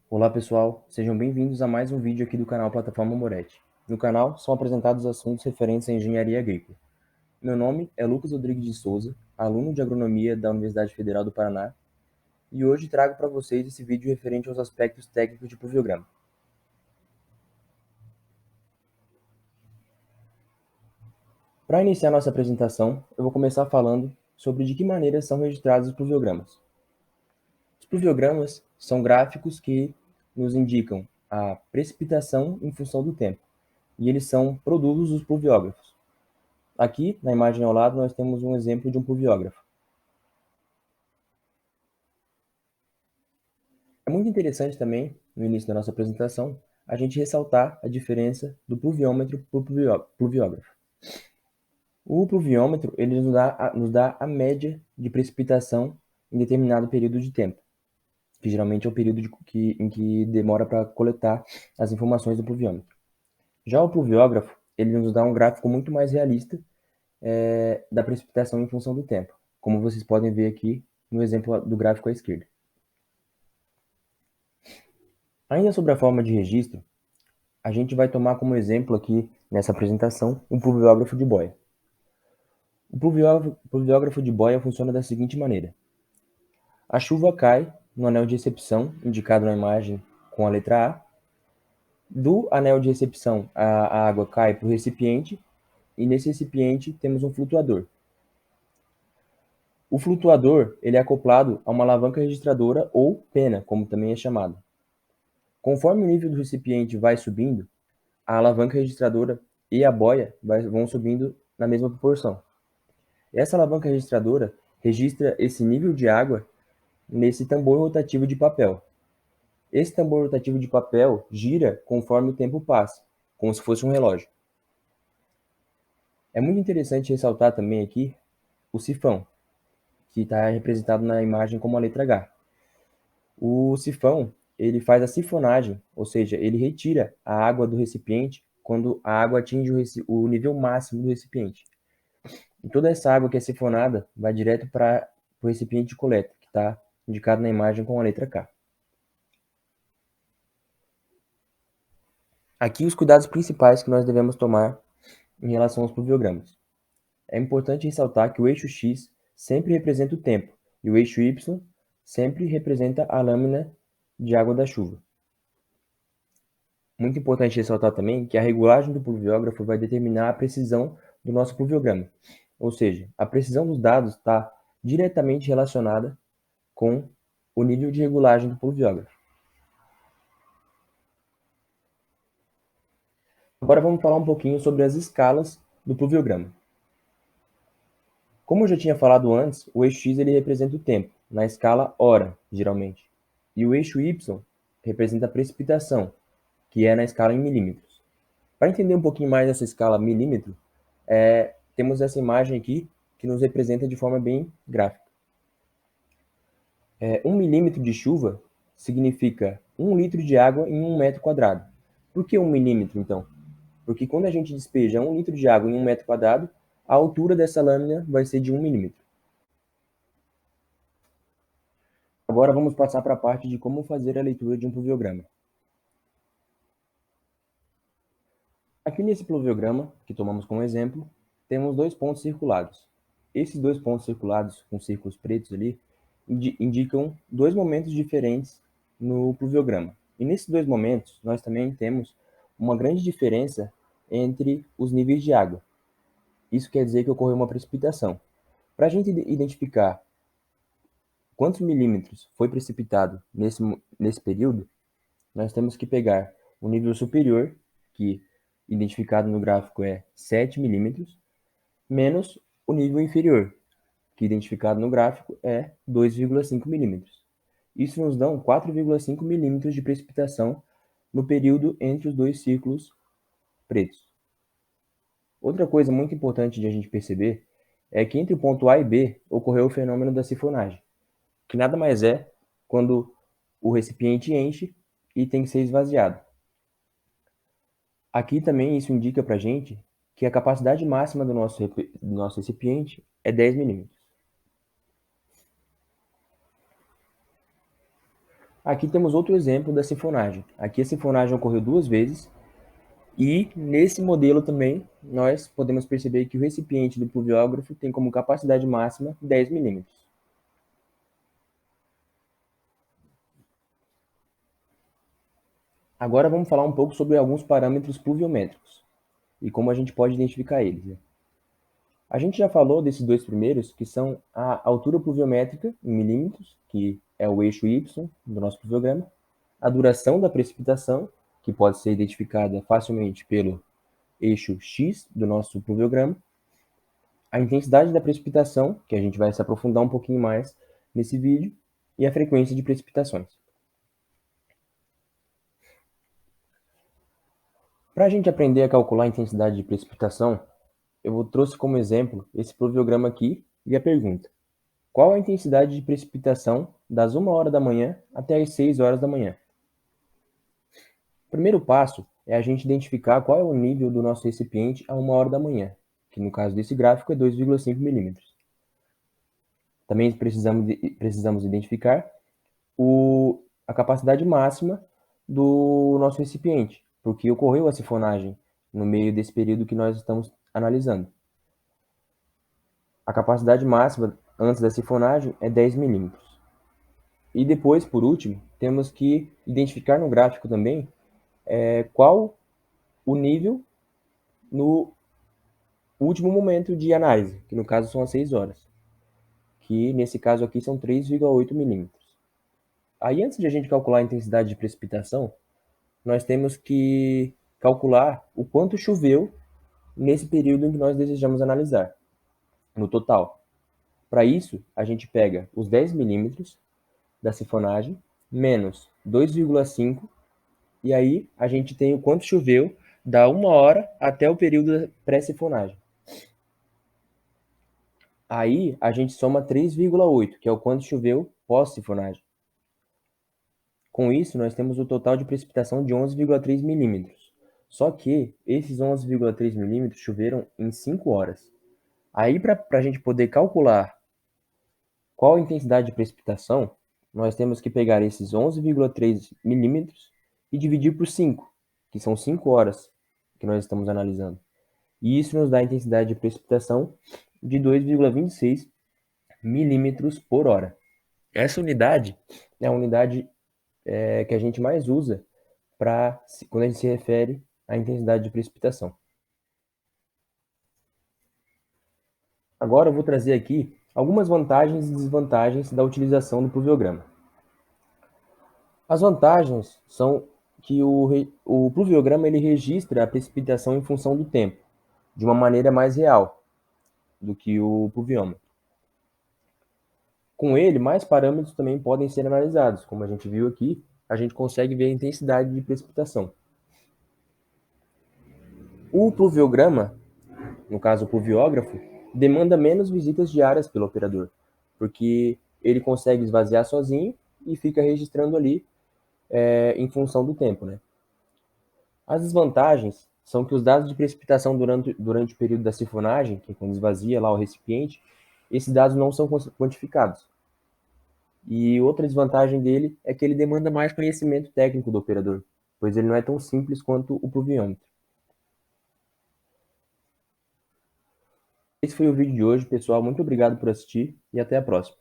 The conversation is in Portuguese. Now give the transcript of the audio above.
Olá pessoal, sejam bem-vindos a mais um vídeo aqui do canal Plataforma Moretti. No canal são apresentados assuntos referentes à engenharia agrícola. Meu nome é Lucas Rodrigues de Souza, aluno de agronomia da Universidade Federal do Paraná, e hoje trago para vocês esse vídeo referente aos aspectos técnicos de pluviograma. Para iniciar nossa apresentação, eu vou começar falando sobre de que maneira são registrados os pluviogramas. Os pluviogramas são gráficos que nos indicam a precipitação em função do tempo, e eles são produtos dos pluviógrafos. Aqui, na imagem ao lado, nós temos um exemplo de um pluviógrafo. É muito interessante também, no início da nossa apresentação, a gente ressaltar a diferença do pluviômetro para o pluviógrafo. O pluviômetro ele nos dá a média de precipitação em determinado período de tempo, que geralmente é o período em que demora para coletar as informações do pluviômetro. Já o pluviógrafo ele nos dá um gráfico muito mais realista da precipitação em função do tempo, como vocês podem ver aqui no exemplo do gráfico à esquerda. Ainda sobre a forma de registro, a gente vai tomar como exemplo aqui nessa apresentação um pluviógrafo de boia. O pluviógrafo de boia funciona da seguinte maneira: a chuva cai no anel de recepção, indicado na imagem com a letra A. Do anel de recepção, a água cai para o recipiente, e nesse recipiente temos um flutuador. O flutuador ele é acoplado a uma alavanca registradora ou pena, como também é chamado. Conforme o nível do recipiente vai subindo, a alavanca registradora e a boia vão subindo na mesma proporção. Essa alavanca registradora registra esse nível de água nesse tambor rotativo de papel. Esse tambor rotativo de papel gira conforme o tempo passa, como se fosse um relógio. É muito interessante ressaltar também aqui o sifão, que está representado na imagem como a letra H. O sifão ele faz a sifonagem, ou seja, ele retira a água do recipiente quando a água atinge o nível máximo do recipiente. E toda essa água que é sifonada vai direto para o recipiente de coleta, que está indicado na imagem com a letra K. Aqui os cuidados principais que nós devemos tomar em relação aos pluviogramas. É importante ressaltar que o eixo X sempre representa o tempo e o eixo Y sempre representa a lâmina de água da chuva. Muito importante ressaltar também que a regulagem do pluviógrafo vai determinar a precisão do nosso pluviograma, ou seja, a precisão dos dados está diretamente relacionada com o nível de regulagem do pluviógrafo. Agora vamos falar um pouquinho sobre as escalas do pluviograma. Como eu já tinha falado antes, o eixo X ele representa o tempo, na escala hora, geralmente. E o eixo Y representa a precipitação, que é na escala em milímetros. Para entender um pouquinho mais essa escala milímetro, temos essa imagem aqui que nos representa de forma bem gráfica. 1 milímetro de chuva significa 1 litro de água em 1 metro quadrado. Por que 1 milímetro, então? Porque quando a gente despeja 1 litro de água em 1 metro quadrado, a altura dessa lâmina vai ser de 1 milímetro. Agora vamos passar para a parte de como fazer a leitura de um pluviograma. Aqui nesse pluviograma, que tomamos como exemplo, temos dois pontos circulados. Esses dois pontos circulados com círculos pretos ali indicam dois momentos diferentes no pluviograma. E nesses dois momentos, nós também temos uma grande diferença entre os níveis de água. Isso quer dizer que ocorreu uma precipitação. Para a gente identificar quantos milímetros foi precipitado nesse período, nós temos que pegar o nível superior, que identificado no gráfico é 7 milímetros, menos o nível inferior, que identificado no gráfico é 2,5 milímetros. Isso nos dá 4,5 milímetros de precipitação no período entre os dois círculos pretos. Outra coisa muito importante de a gente perceber é que entre o ponto A e B ocorreu o fenômeno da sifonagem, que nada mais é quando o recipiente enche e tem que ser esvaziado. Aqui também isso indica para a gente que a capacidade máxima do nosso recipiente é 10 milímetros. Aqui temos outro exemplo da sifonagem. Aqui a sifonagem ocorreu 2 vezes e nesse modelo também nós podemos perceber que o recipiente do pluviógrafo tem como capacidade máxima 10 milímetros. Agora vamos falar um pouco sobre alguns parâmetros pluviométricos e como a gente pode identificar eles, né? A gente já falou desses dois primeiros, que são a altura pluviométrica em milímetros, que é o eixo Y do nosso pluviograma, a duração da precipitação, que pode ser identificada facilmente pelo eixo X do nosso pluviograma, a intensidade da precipitação, que a gente vai se aprofundar um pouquinho mais nesse vídeo, e a frequência de precipitações. Para a gente aprender a calcular a intensidade de precipitação, eu trouxe como exemplo esse pluviograma aqui e a pergunta: qual a intensidade de precipitação das 1 hora da manhã até as 6 horas da manhã? O primeiro passo é a gente identificar qual é o nível do nosso recipiente a 1 hora da manhã, que no caso desse gráfico é 2,5 milímetros. Também precisamos identificar a capacidade máxima do nosso recipiente, porque ocorreu a sifonagem no meio desse período que nós estamos analisando. A capacidade máxima antes da sifonagem é 10 milímetros. E depois, por último, temos que identificar no gráfico também qual o nível no último momento de análise, que no caso são as 6 horas, que nesse caso aqui são 3,8 milímetros. Aí antes de a gente calcular a intensidade de precipitação, nós temos que calcular o quanto choveu nesse período em que nós desejamos analisar, no total. Para isso, a gente pega os 10 milímetros da sifonagem, menos 2,5, e aí a gente tem o quanto choveu da 1 hora até o período da pré-sifonagem. Aí a gente soma 3,8, que é o quanto choveu pós-sifonagem. Com isso, nós temos o total de precipitação de 11,3 milímetros. Só que esses 11,3 milímetros choveram em 5 horas. Aí, para a gente poder calcular qual a intensidade de precipitação, nós temos que pegar esses 11,3 milímetros e dividir por 5, que são 5 horas que nós estamos analisando. E isso nos dá a intensidade de precipitação de 2,26 milímetros por hora. Essa unidade é a unidade que a gente mais usa quando a gente se refere à intensidade de precipitação. Agora eu vou trazer aqui algumas vantagens e desvantagens da utilização do pluviograma. As vantagens são que o pluviograma ele registra a precipitação em função do tempo, de uma maneira mais real do que o pluviômetro. Com ele, mais parâmetros também podem ser analisados. Como a gente viu aqui, a gente consegue ver a intensidade de precipitação. O pluviograma, no caso o pluviógrafo, demanda menos visitas diárias pelo operador, porque ele consegue esvaziar sozinho e fica registrando ali em função do tempo, né? As desvantagens são que os dados de precipitação durante o período da sifonagem, que é quando esvazia lá o recipiente, esses dados não são quantificados. E outra desvantagem dele é que ele demanda mais conhecimento técnico do operador, pois ele não é tão simples quanto o pluviômetro. Esse foi o vídeo de hoje, pessoal. Muito obrigado por assistir e até a próxima.